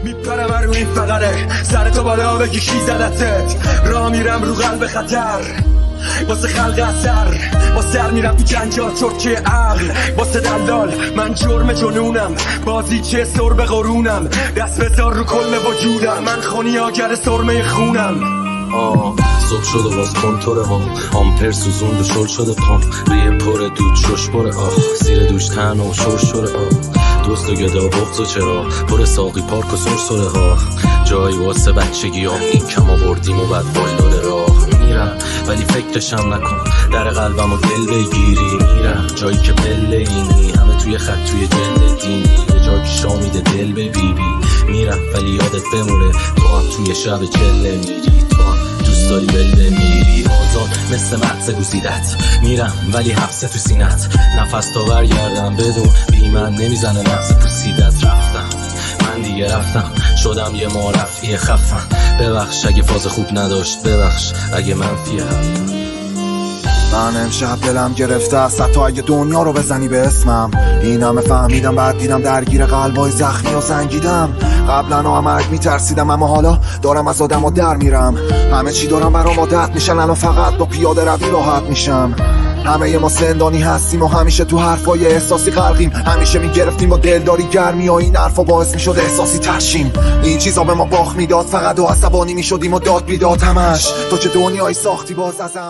میپرم رو این فقره سر تو بالا بگی کی زدتت راه میرم رو قلب خطر واسه خلق اثر با سر میرم تو جنجال چرکه عقل واسه دلال من جرم جنونم بازی چه سر به قرونم دست بذار رو کل وجودم من خونیاگر سرمه خونم صبح شد و باز کنتوره ها آمپر سوزوند و شل شده پام ریه پر دود شش بره زیر دوش تن و شرشوره دوست و گدا بغض و چرا پر ساقی پارک و سرسره ها جایی واسه بچگی ها این کم آوردیم و بعد بالدار راه میرم ولی فکرشم نکن در قلبم و دل بگیری میرم جایی که پله اینی همه توی خط توی جلد دینی یه جا که شامیده دل به بیبی میرم ولی یادت بمونه تو هم توی شب چله میری تو هم دوست داری بلده میری آزاد مثل مغز گوزیدت میرم ولی حبسه تو سینت نفس تا برگردم بدون بی من نمیزنه مغز پوسیدت رفتم من دیگه رفتم شدم یه معرفی خفم ببخش اگه فاز خوب نداشت ببخش اگه منفی هستم من امشب دلم گرفته است حتی اگه دنیا رو بزنی به اسمم این همه فهمیدم بعد دیدم درگیر قلبای زخمی و سنگیدم قبلا مرگ میترسیدم اما حالا دارم از آدم در میرم همه چی دارم برام عادت میشن الان فقط با پیاده روی راحت میشم همه ما زندانی هستیم و همیشه تو حرفای احساسی غرقیم همیشه میگرفتیم با دلداری گرمی و این حرفا باعث میشد احساسی ترشیم این چیزا به ما باخت میداد فقط و عصبانی میشدیم و داد بیداد همش تو چه دنیایی ساختی باز ازم